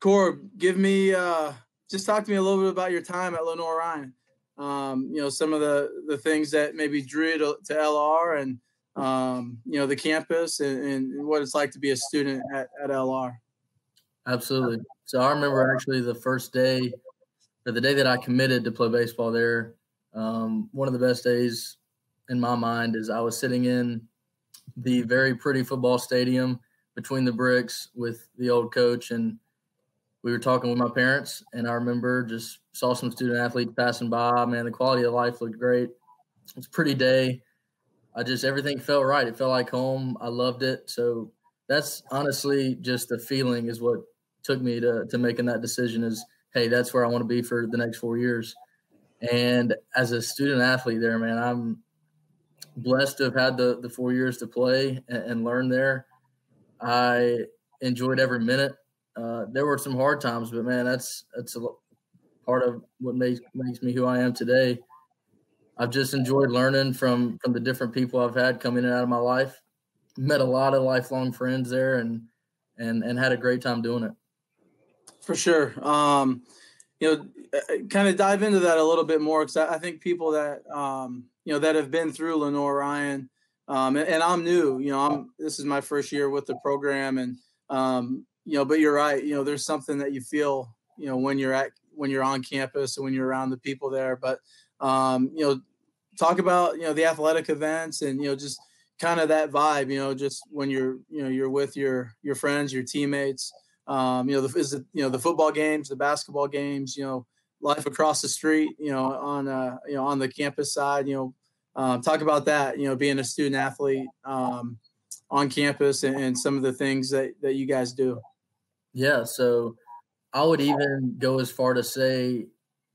Corb, give me just talk to me a little bit about your time at Lenoir-Rhyne. Some of the things that maybe drew you to LR and the campus and what it's like to be a student at LR. Absolutely. So I remember actually the first day or the day that I committed to play baseball there. One of the best days in my mind is I was sitting in the very pretty football stadium between the bricks with the old coach, and we were talking with my parents, and I remember just saw some student athletes passing by. Man, the quality of life looked great. It was a pretty day. Everything felt right. It felt like home. I loved it. So that's honestly just the feeling is what took me to making that decision is, hey, that's where I want to be for the next 4 years. And as a student athlete there, man, I'm blessed to have had the 4 years to play and learn there. I enjoyed every minute. There were some hard times, but man, that's a part of what makes me who I am today. I've just enjoyed learning from the different people I've had come in and out of my life. Met a lot of lifelong friends there, and had a great time doing it. For sure. Kind of dive into that a little bit more because I think people that that have been through Lenoir-Rhyne, and I'm new. This is my first year with the program, and but you're right. There's something that you feel when you're on campus and when you're around the people there. But talk about the athletic events and just kind of that vibe. Just when you're with your friends, your teammates. The football games, the basketball games. Life across the street. On the campus side. Talk about that. Being a student athlete on campus and some of the things that you guys do. Yeah, so I would even go as far to say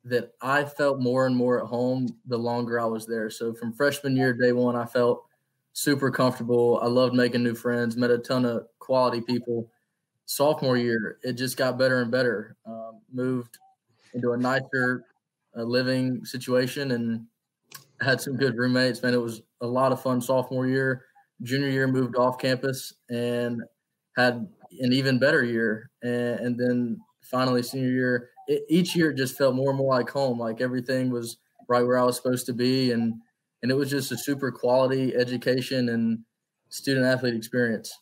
that I felt more and more at home the longer I was there. So from freshman year, day one, I felt super comfortable. I loved making new friends, met a ton of quality people. Sophomore year, it just got better and better. Moved into a nicer living situation and had some good roommates. Man, it was a lot of fun sophomore year. Junior year, moved off campus and had an even better year. And then finally senior year, each year just felt more and more like home, like everything was right where I was supposed to be. And it was just a super quality education and student athlete experience.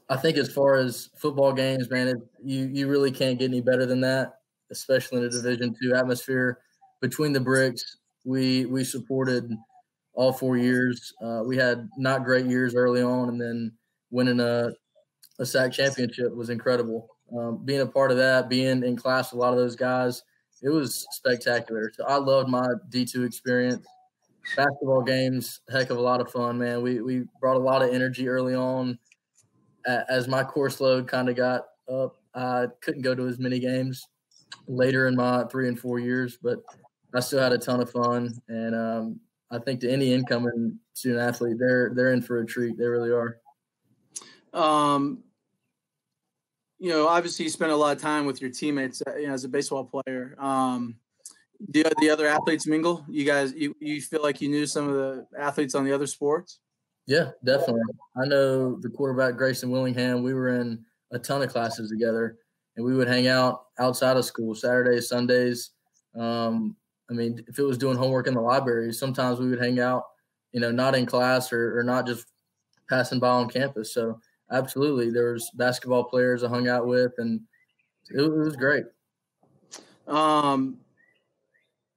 I think as far as football games, man, you really can't get any better than that, especially in a Division II atmosphere. Between the bricks, we supported all 4 years. We had not great years early on, and then winning a SAC championship was incredible. Being a part of that, being in class with a lot of those guys, it was spectacular. So I loved my D2 experience. Basketball games, heck of a lot of fun, man. We brought a lot of energy early on. As my course load kind of got up, I couldn't go to as many games later in my 3 and 4 years, but I still had a ton of fun. And I think to any incoming student athlete, they're in for a treat. They really are. Obviously you spend a lot of time with your teammates as a baseball player. Do the other athletes mingle? You guys, you feel like you knew some of the athletes on the other sports? Yeah, definitely. I know the quarterback, Grayson Willingham. We were in a ton of classes together, and we would hang out outside of school Saturdays, Sundays. If it was doing homework in the library, sometimes we would hang out, not in class or not just passing by on campus. So absolutely, there was basketball players I hung out with, and it was great.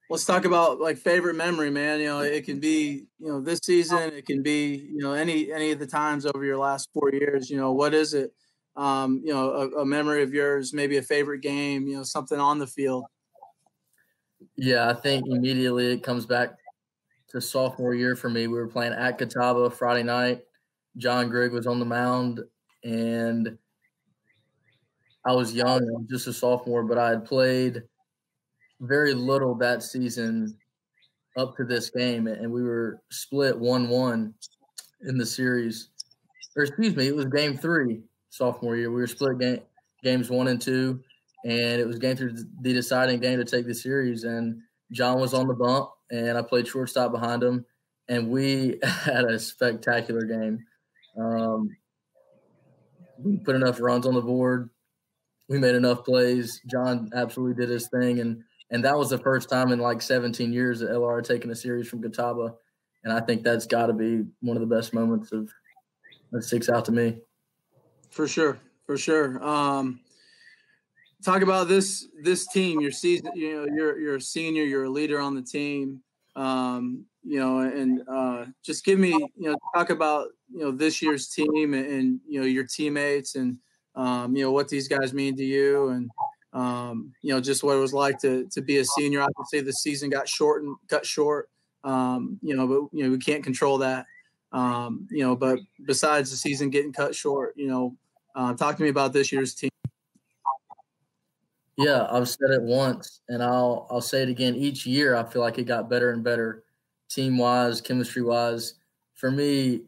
Let's talk about like favorite memory, man. It can be, this season, it can be, any of the times over your last 4 years. What is it? A memory of yours, maybe a favorite game, something on the field. Yeah, I think immediately it comes back to sophomore year for me. We were playing at Catawba Friday night. John Grigg was on the mound, and I was young. I was just a sophomore, but I had played very little that season up to this game, and we were split 1-1 in the series. Or excuse me, it was game 3 sophomore year. We were split games 1 and 2, and it was game 3, the deciding game to take the series. And John was on the bump, and I played shortstop behind him, and we had a spectacular game. We put enough runs on the board we made enough plays. John absolutely did his thing, and that was the first time in like 17 years that LR had taken a series from Catawba, and I think that's got to be one of the best moments that sticks out to me. For sure, for sure. Talk about this team. Your season, you're a senior, you're a leader on the team. And just give me, talk about this year's team and your teammates and what these guys mean to you and just what it was like to be a senior. Obviously, the season cut short. But we can't control that. But besides the season getting cut short, talk to me about this year's team. Yeah, I've said it once, and I'll say it again. Each year, I feel like it got better and better, team-wise, chemistry-wise. For me,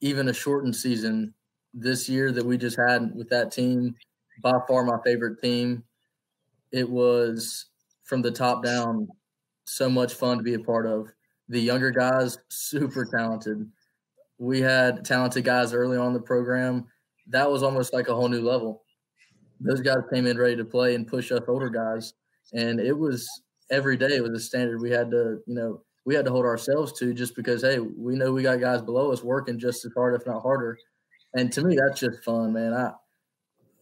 even a shortened season, this year that we just had with that team, by far my favorite team. It was, from the top down, so much fun to be a part of. The younger guys, super talented. We had talented guys early on in the program. That was almost like a whole new level. Those guys came in ready to play and push us older guys. And it was every day it was a standard we had to, hold ourselves to, just because, hey, we know we got guys below us working just as hard, if not harder. And to me, that's just fun, man.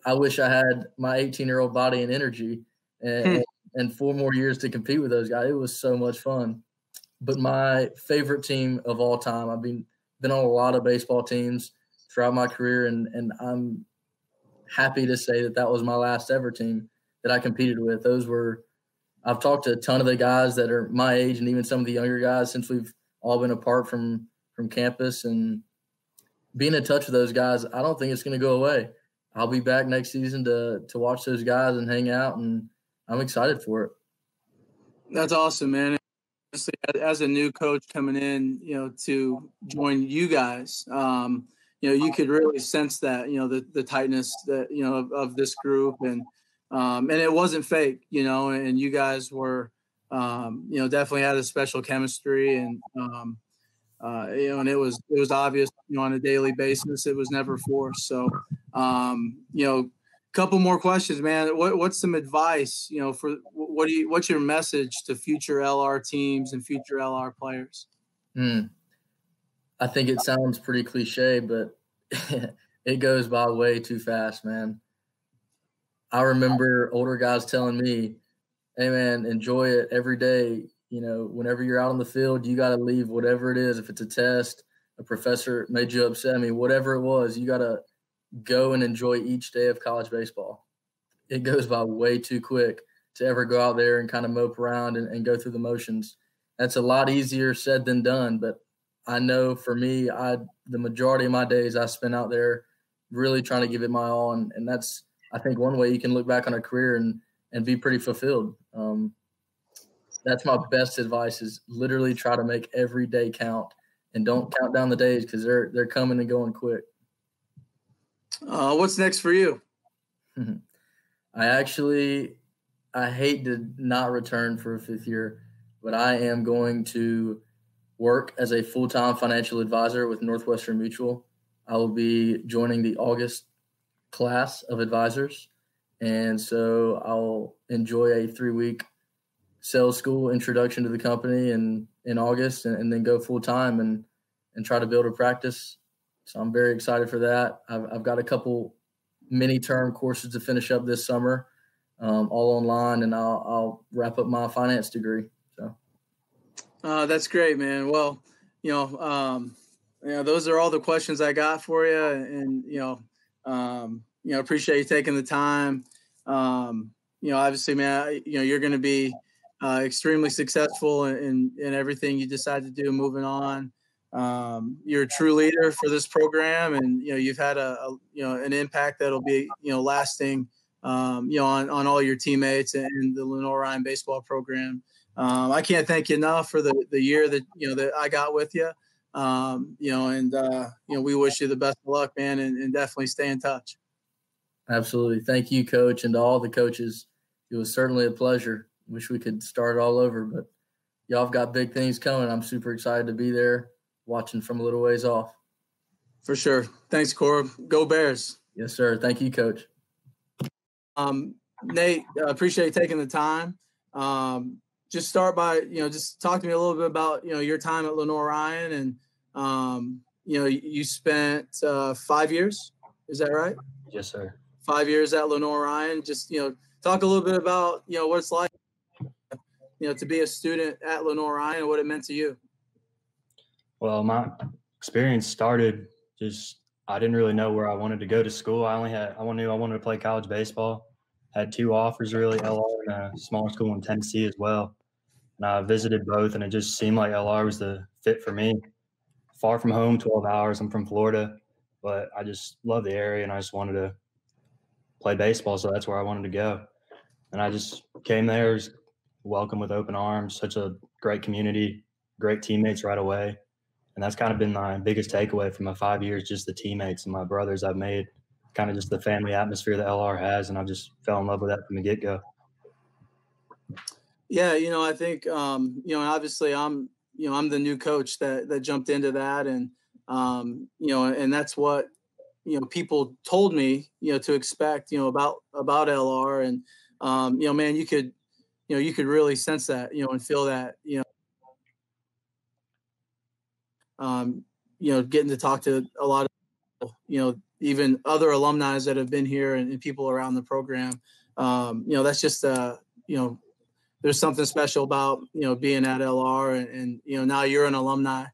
I wish I had my 18-year-old body and energy and 4 more years to compete with those guys. It was so much fun. But my favorite team of all time, I've been on a lot of baseball teams throughout my career, and I'm happy to say that was my last ever team that I competed with. I've talked to a ton of the guys that are my age and even some of the younger guys since we've all been apart from campus, and being in touch with those guys, I don't think it's going to go away. I'll be back next season to watch those guys and hang out, and I'm excited for it. That's awesome, man. As a new coach coming in, to join you guys, you could really sense that, the tightness that, of this group, and it wasn't fake, and you guys were, definitely had a special chemistry, and and it was obvious, on a daily basis. It was never forced. So, couple more questions, man. What's some advice, for what's your message to future LR teams and future LR players? I think it sounds pretty cliche, but it goes by way too fast, man. I remember older guys telling me, hey, man, enjoy it every day. Whenever you're out on the field, you got to leave whatever it is. If it's a test, a professor made you upset, whatever it was, you got to go and enjoy each day of college baseball. It goes by way too quick to ever go out there and kind of mope around and go through the motions. That's a lot easier said than done, but I know for me, the majority of my days I spent out there really trying to give it my all, and that's, I think, one way you can look back on a career and be pretty fulfilled. That's my best advice, is literally try to make every day count, and don't count down the days, because they're coming and going quick. What's next for you? I hate to not return for a 5th year, but I am going to work as a full-time financial advisor with Northwestern Mutual. I will be joining the August class of advisors, and so I'll enjoy a 3-week sales school introduction to the company in August, and then go full-time and try to build a practice. So I'm very excited for that. I've got a couple mini-term courses to finish up this summer, all online, and I'll wrap up my finance degree. So that's great, man. Well, those are all the questions I got for you, and appreciate you taking the time. Obviously, man, you're going to be extremely successful in everything you decide to do moving on. You're a true leader for this program, and you've had an impact that'll be lasting on all your teammates and the Lenoir-Rhyne baseball program. I can't thank you enough for the year that that I got with you. We wish you the best of luck, man, and definitely stay in touch. Absolutely. Thank you, Coach, and to all the coaches. It was certainly a pleasure. Wish we could start all over, but y'all have got big things coming. I'm super excited to be there, watching from a little ways off. For sure. Thanks, Cora. Go Bears. Yes, sir. Thank you, Coach. Nate, appreciate you taking the time. Just start by, just talk to me a little bit about, your time at Lenoir-Rhyne, and, you spent 5 years. Is that right? Yes, sir. 5 years at Lenoir-Rhyne. Just, talk a little bit about, what it's like, to be a student at Lenoir-Rhyne and what it meant to you. Well, my experience started just I didn't really know where I wanted to go to school. I knew I wanted to play college baseball. Had two offers really, LR and a smaller school in Tennessee as well. And I visited both, and it just seemed like LR was the fit for me. Far from home, 12 hours. I'm from Florida, but I just love the area, and I just wanted to play baseball, so that's where I wanted to go. And I just came there, was welcomed with open arms, such a great community, great teammates right away. And that's kind of been my biggest takeaway from my 5 years, just the teammates and my brothers I've made, kind of just the family atmosphere that LR has. And I just fell in love with that from the get-go. Yeah, I think, obviously I'm the new coach that jumped into that, and, and that's what, people told me, to expect, about LR, and, man, you could really sense that, and feel that, getting to talk to a lot of people, even other alumni that have been here, and people around the program. That's just, there's something special about, being at LR, and now you're an alumni.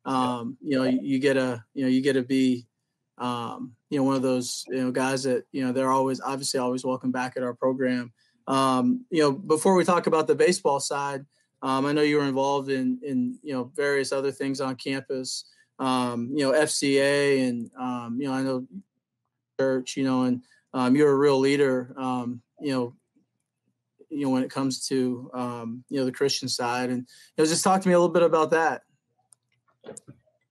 You get to be, one of those, guys that, they're obviously always welcome back at our program. Before we talk about the baseball side, I know you were involved in various other things on campus, FCA, and, I know church, and, you're a real leader, when it comes to, the Christian side, and, just talk to me a little bit about that.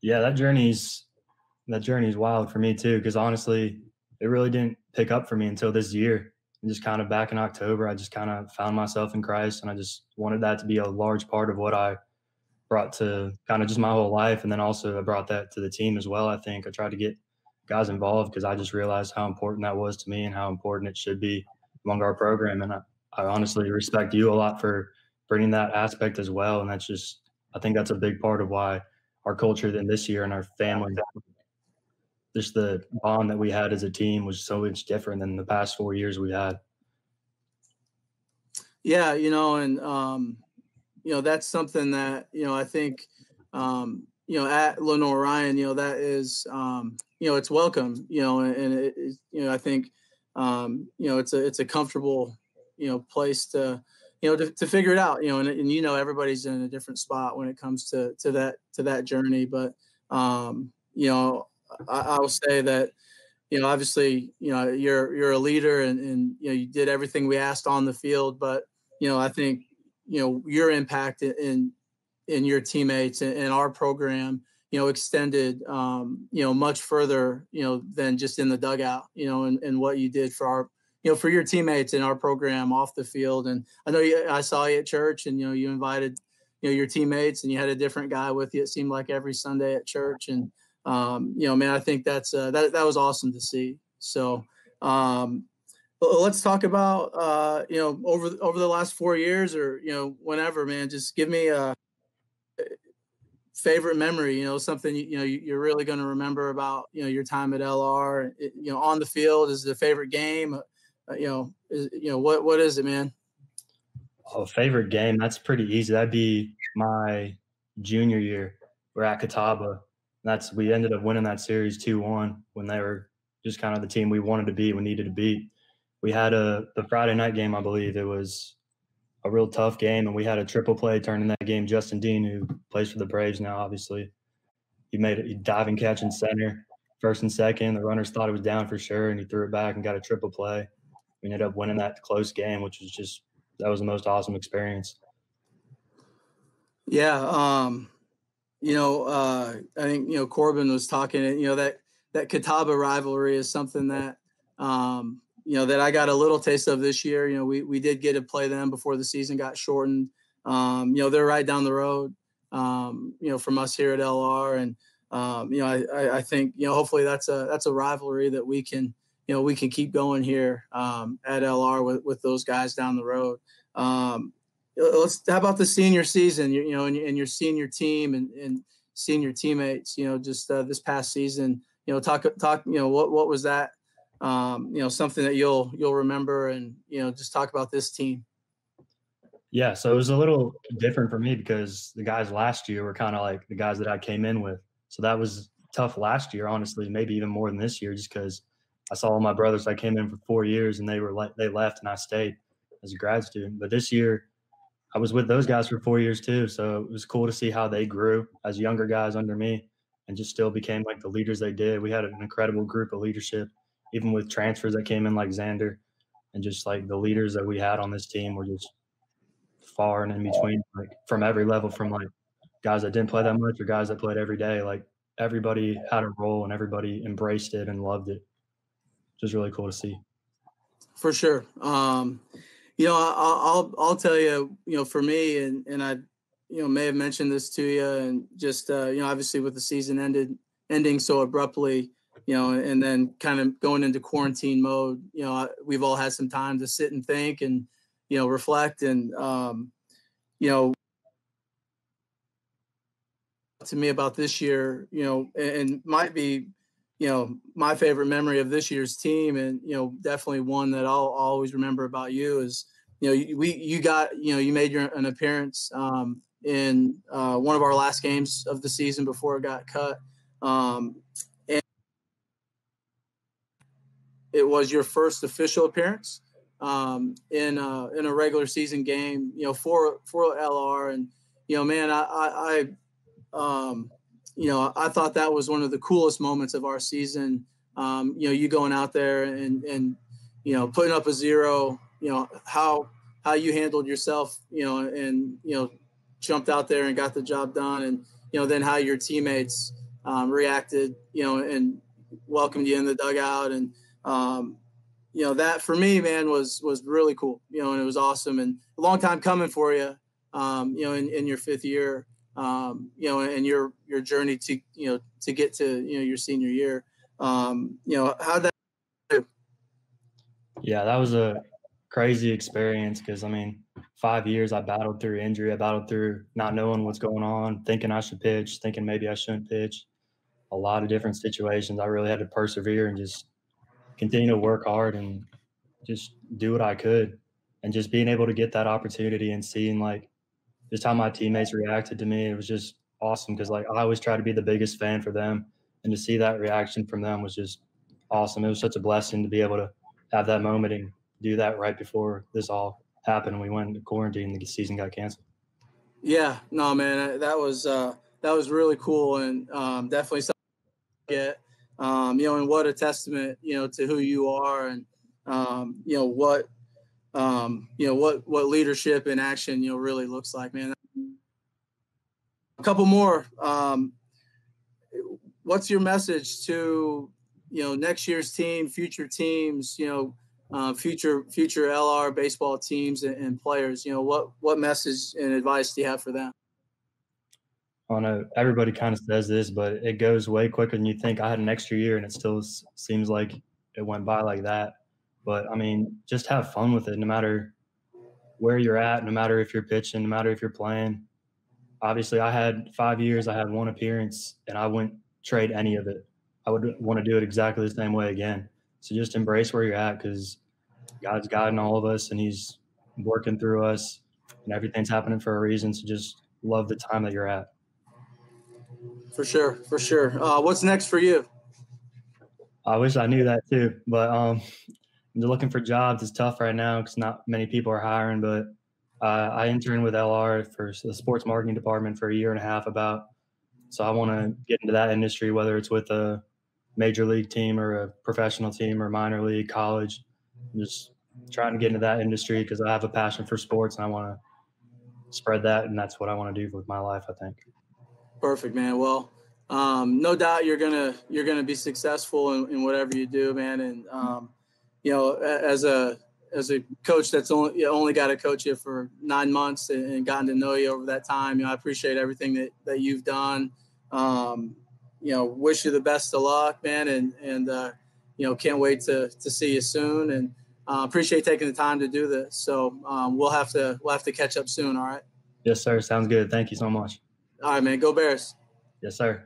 Yeah, that journey's wild for me too, because honestly, it really didn't pick up for me until this year. And just kind of back in October, I just kind of found myself in Christ, and I just wanted that to be a large part of what I brought to kind of just my whole life. And then also I brought that to the team as well. I think I tried to get guys involved because I just realized how important that was to me and how important it should be among our program. And I honestly respect you a lot for bringing that aspect as well. And I think that's a big part of why our culture then this year and our family, just the bond that we had as a team was so much different than the past 4 years we had. Yeah, and, that's something that, I think, at Lenoir-Rhyne, that is, it's welcome, and I think, it's a comfortable, place to, to figure it out, and everybody's in a different spot when it comes to that journey. But, I will say that, obviously, you're a leader, and you did everything we asked on the field, but, I think, your impact in your teammates and our program, extended, much further, than just in the dugout, and what you did for our, for your teammates in our program off the field. And I know I saw you at church, and, you invited, your teammates, and you had a different guy with you. It seemed like every Sunday at church. And, man, I think that was awesome to see. So, let's talk about, over the last 4 years, or, whenever, man, just give me a favorite memory, something, you're really going to remember about, your time at LR, on the field. Is it a favorite game? What is it, man? Oh, favorite game? That's pretty easy. That'd be my junior year. We're at Catawba. We ended up winning that series 2-1 when they were just kind of the team we wanted to be, we needed to beat. We had the Friday night game, I believe. It was a real tough game, and we had a triple play turn in that game. Justin Dean, who plays for the Braves now, obviously, he made a diving catch in center, first and second. The runners thought it was down for sure, and he threw it back and got a triple play. We ended up winning that close game, which was that was the most awesome experience. Yeah. I think, Corbin was talking, that Catawba rivalry is something that, that I got a little taste of this year. We did get to play them before the season got shortened. They're right down the road, from us here at LR. And, I think, hopefully that's a rivalry that we can, we can keep going here at LR with those guys down the road. How about the senior season, and your senior team and senior teammates, just this past season, talk, what was that, something that you'll remember, and, just talk about this team. Yeah, so it was a little different for me because the guys last year were kind of like the guys that I came in with. So that was tough last year, honestly, maybe even more than this year, just because I saw all my brothers. I came in for 4 years and they left and I stayed as a grad student. But this year, I was with those guys for 4 years too. So it was cool to see how they grew as younger guys under me and just still became like the leaders they did. We had an incredible group of leadership, even with transfers that came in like Xander, and just like the leaders that we had on this team were just far and in between, like from every level, from like guys that didn't play that much or guys that played every day. Like everybody had a role and everybody embraced it and loved it. Which was really cool to see. For sure. I'll tell you, for me, and I, may have mentioned this to you, and just, obviously with the season ending so abruptly, and then kind of going into quarantine mode, we've all had some time to sit and think and, reflect, and, to me about this year, and might be, my favorite memory of this year's team, and, definitely one that I'll always remember about you is, you made an appearance in one of our last games of the season before it got cut. And it was your first official appearance in a regular season game, for LR. And, man, I thought that was one of the coolest moments of our season. You going out there and putting up a zero, how you handled yourself, and, jumped out there and got the job done. And, then how your teammates reacted, and welcomed you in the dugout. And, that for me, man, was really cool, and it was awesome, and a long time coming for you, in your fifth year, and your journey to get to, your senior year. How'd that do? Yeah, that was a crazy experience because, 5 years I battled through injury. I battled through not knowing what's going on, thinking I should pitch, thinking maybe I shouldn't pitch. A lot of different situations. I really had to persevere and just continue to work hard and just do what I could. And just being able to get that opportunity and seeing like just how my teammates reacted to me, it was just awesome because like I always try to be the biggest fan for them, and to see that reaction from them was just awesome. It was such a blessing to be able to have that moment and do that right before this all happened and we went into quarantine and the season got canceled. Yeah, no, man, that was really cool, and definitely something to get, and what a testament, to who you are, and what leadership in action, really looks like, man. A couple more. What's your message to, next year's team, future teams, future LR baseball teams and players? What message and advice do you have for them? I don't know. Everybody kind of says this, but it goes way quicker than you think. I had an extra year, and it still seems like it went by like that. But just have fun with it, no matter where you're at, no matter if you're pitching, no matter if you're playing. Obviously, I had 5 years. I had one appearance, and I wouldn't trade any of it. I would want to do it exactly the same way again. So just embrace where you're at, because God's guiding all of us, and He's working through us, and everything's happening for a reason. So just love the time that you're at. For sure. What's next for you? I wish I knew that too, but looking for jobs is tough right now because not many people are hiring. But I interned with LR for the sports marketing department for 1.5 years so I want to get into that industry, whether it's with a major league team or a professional team or minor league, college. I'm just trying to get into that industry because I have a passion for sports and I want to spread that, and that's what I want to do with my life, I think. Perfect, man. Well, no doubt you're gonna be successful in whatever you do, man. And as a coach that's only got to coach you for 9 months and gotten to know you over that time, I appreciate everything that you've done. Wish you the best of luck, man. And can't wait to see you soon, and appreciate taking the time to do this. So we'll have to catch up soon. All right. Yes, sir. Sounds good. Thank you so much. All right, man. Go Bears. Yes, sir.